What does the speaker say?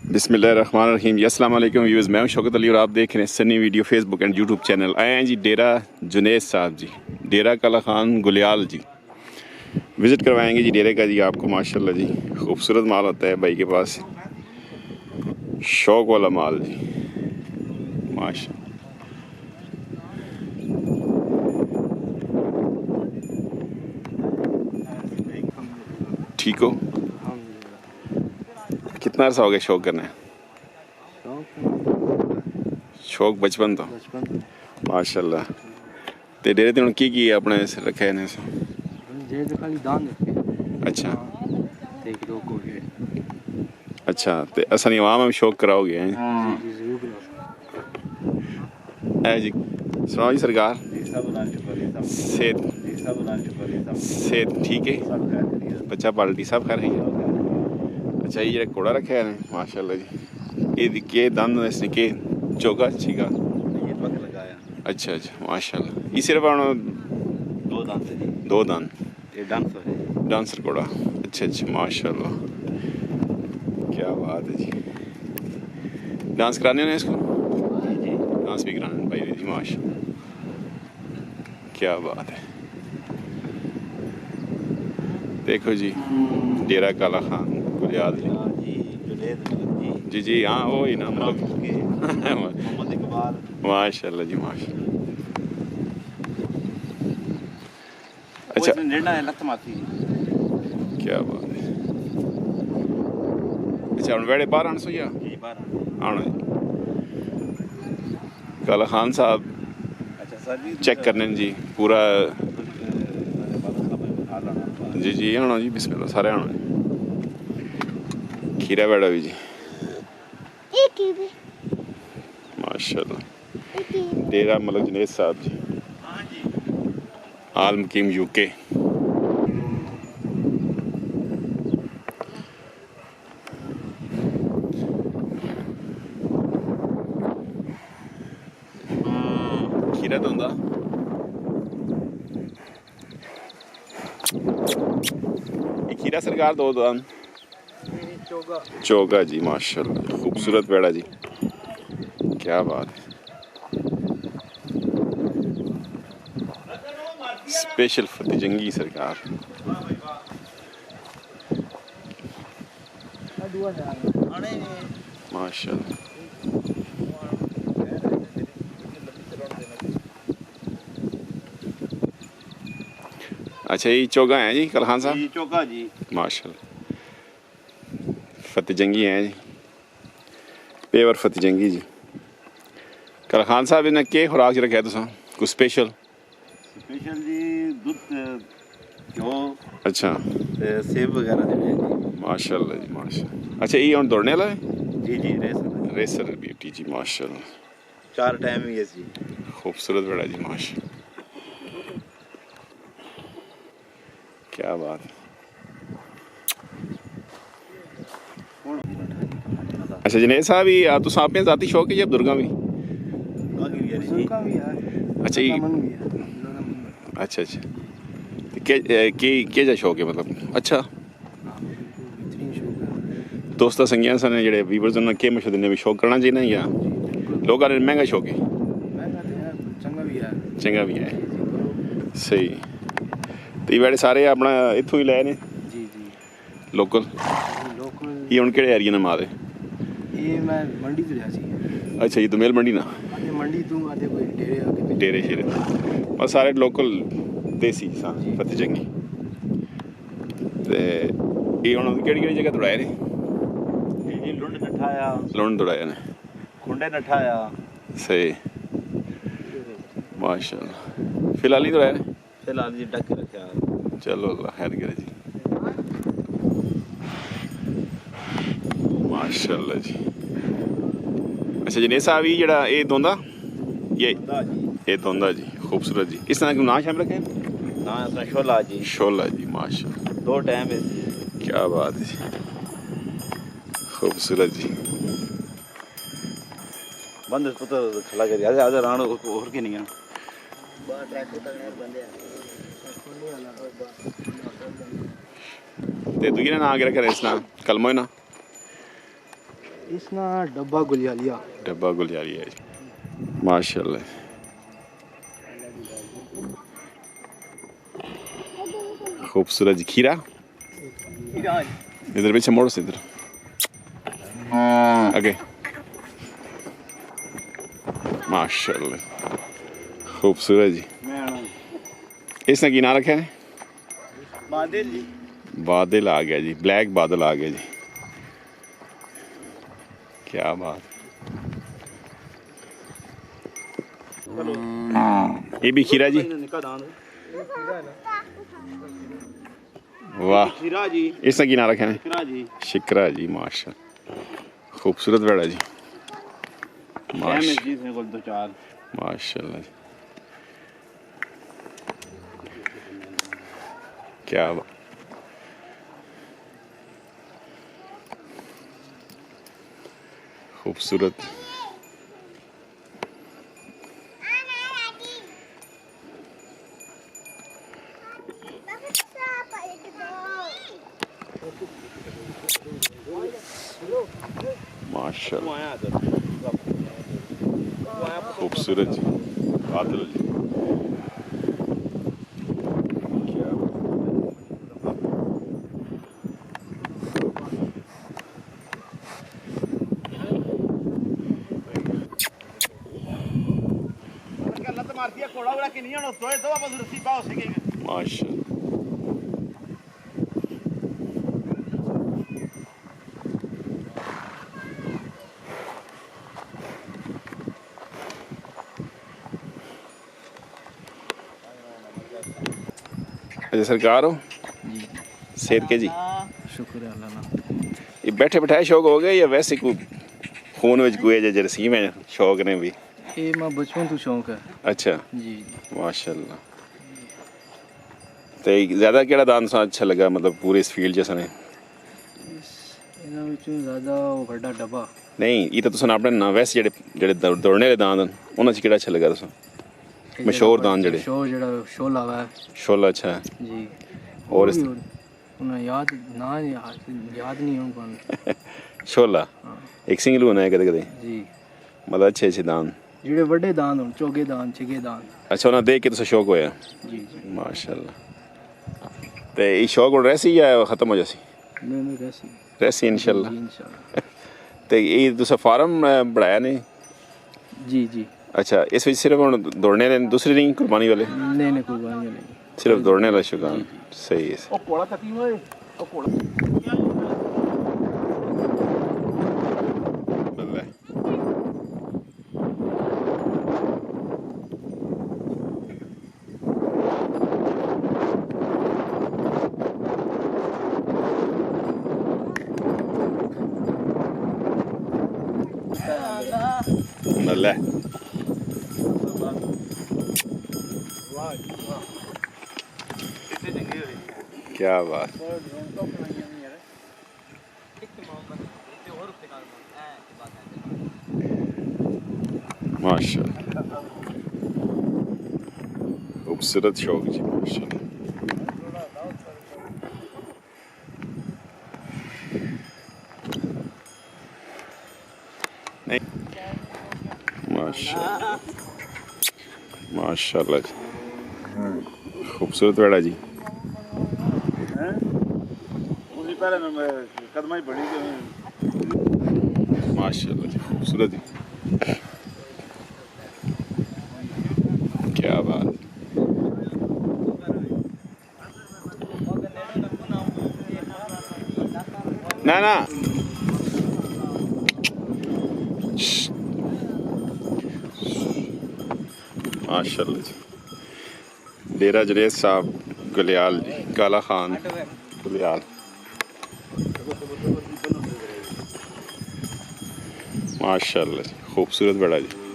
बिस्मिल्लाहिर्रहमानिर्रहीम। अस्सलाम वालेकुम व्यूअर्स, मैं हूं शौकत अली और आप देख रहे हैं Sunny video Facebook and YouTube channel. आए हैं जी डेरा जुनैद साहब जी, डेरा काला खान गुलियाल जी। विज़िट करवाएंगे जी डेरे का जी आपको। माशाल्लाह जी खूबसूरत माल होता है भाई के पास, शौक वाला माल जी माशा। ठीक हो? कितना अर्सा हो गया शौक करना है? शौक बचपन तो माशाल्लाह। ते डेरे ते हुण की अपने रखे ने? अच्छा अच्छा, ते असां आवाम में शौक कराओगे हैं? है जी। सुनाओ जी सरकार, सेहत सेहत ठीक है? बच्चा पार्टी सब खैर है? अच्छा, ये घोड़ा रखे है माशाल्लाह जी। ये के दंद इसने के चौका छीका? अच्छा अच्छा माशाल्लाह। ये सिर्फ दो दांत डांसर घोड़ा। अच्छा अच्छा माशाल्लाह, क्या बात है जी। डांस कराने हैं इसको? डांस भी कराने भाई जी माशाल्लाह, क्या बात है। देखो जी डेरा काला खान गुलियाल जी। जी जी हाँ वो ही ना मतलब माशाल्लाह जी माशाल्लाह। अच्छा क्या बात है। अच्छा हम वेड़े बाहर आने सो या आना जी काला खान साहब चेक करने जी पूरा। जी जी आना जी बिस्मिल्लाह सारे आना जी। खीरा वेड़ा भी जी माशाल्लाह। डेरा मलक जुनैद साहब जी, आल मुकीम यूके। खीरा तो होंदा खीरा सरकार दो दान चौगा जी माशाल्लाह, खूबसूरत पेड़ा जी, क्या बात है। स्पेशल फतेहजंगी सरकार। माशाल्लाह। अच्छा ये चौगा है जी काला खान साहब? चौगा जी माशाल्लाह। फतेहजंगी हैं जी, पेवर फतेहजंगी जी। काला खान साहब इन्हें के खुराक च रखेआ तुसां कुछ स्पेशल? स्पेशल जी दुध घ्यो अच्छा ते सेब वगैरह देने जी माशाल्लाह जी माशाल्लाह। अच्छा ये हुण दौड़ने वाला है? जी जी रेसर ब्यूटी जी माशाल्लाह। 4 टाइम ही है जी, खूबसूरत बड़ा जी माशाल्लाह, क्या बात है। अच्छा जुनैद साहब ये आप तुसां अपने जाती शौक है या बुजुर्गां भी? अच्छा ये अच्छा अच्छा के जा शौक है मतलब? अच्छा दोस्तां संगियां सन जेह्ड़े व्यूअर्स उन्हें केह् मशवरा दिंदे भी शौक करना चाहिए या लोग आखदे महंगा शौक है? चंगा भी है सही। तो ये बड़े सारे अपना इत्थों ही लाए ने लोकल? ये हुण केह्ड़े एरिया ने मां दे? अच्छा ये दुमेल मंडी ना डेरे शेरे बस सारे लोकल देसी फतेहजंगी। ते ये हुण केह्ड़ी जगह दौड़ाए ने? लुंड दौड़ाए ने, खुंडे नठाया सही माशाल्लाह। फिलहाल ही दौड़ाए ने? फिलहाल जी ढक रखा। चलो अल्लाह खैर करे जी माशाल्लाह जी। अच्छा जुनैद साहब ये जेह्ड़ा ये दोंदा ये दोंदा जी खूबसूरत जी। इस तरह नाम शाम रखे? नाम शोला जी। शोला जी माशाल्लाह, 2 टाइम है जी, क्या बात है जी, खूबसूरत जी। बंद पुत्र खला कर आजा आजा राणो और के नहीं है बाहर ट्रैक तक बंदे ते तू ना आगे रखे इसना कलमो ना इसना डब्बा गुलियालिया। डब्बा गुलियालिया जी, माशाल्लाह। खूबसूरत जी। खीरा इधर पीछे मोड़ से, इधर आगे। माशाल्लाह खूबसूरत जी। इसने की ना रखा है? बादल जी। बादल आ गया जी, ब्लैक बादल आ गया जी, क्या बात। ये भी खीरा जी, वाह। इसने की ना रखा है? शिकरा जी, माशा। खूबसूरत बेड़ा जी, माशाल्लाह जी, क्या बात। खूबसूरत। माशाल्लाह खूबसूरत जी, बादल जी, क्या माशाल्लाह। अच्छा सरकार हो सेहत के जी? शुक्र है अल्लाह ना। ये बैठे बैठाए शौक हो गया या वैसे कोई खून में कोई जरसी में शौक ने भी? ये मां बचपन तो शौक है। अच्छा जी, माशाल्लाह। तो ज़्यादा केड़ा दान सा अच्छा लगा, मतलब पूरे इस फील्ड जैसा ने? इना विचों ज़्यादा बड़ा डब्बा नहीं, ये तो तुसन अपने ना वैसे जेड़े दौड़ने वाले दान उन्हां च केड़ा अच्छा लगा तुसन? मशहूर दान जेड़े शोला है। शोला अच्छा है जी। और इस उन्हें याद नहीं हो पान। शोला एक सिंगल होना है कदे जी, मतलब अच्छे दान जेड़े बड़े दान होन, चौगे दान, छिगे दान। अच्छा, उन्हें देख के तो शौक होया? जी जी, माशाल्लाह। तो ये शौक और रहसी या खत्म हो जासी? नहीं रहसी इंशाल्लाह। इंशाल्लाह। तो ये तुसा फार्म बढ़ाया नहीं? जी। अच्छा, इस वजह सिर्फ हम दौड़ने ने, दूसरी नहीं कुर्बानी वाले? नहीं कुर्बानी नहीं, सिर्फ दौड़ने वाला शौकान। सही है। क्या बात। माशाल्लाह खूबसूरत शौक जी, माशाल्लाह। नहीं माशाल्लाह माशाल्लाह जी, खूबसूरत बेड़ा जी। माशाल्लाह जी, खूबसूरत जी, क्या बात। ना माशाल्लाह जी। डेरा जुनैद साहब गुलियाल जी, काला खान गुलियाल, माशाल्लाह जी, खूबसूरत बड़ा जी।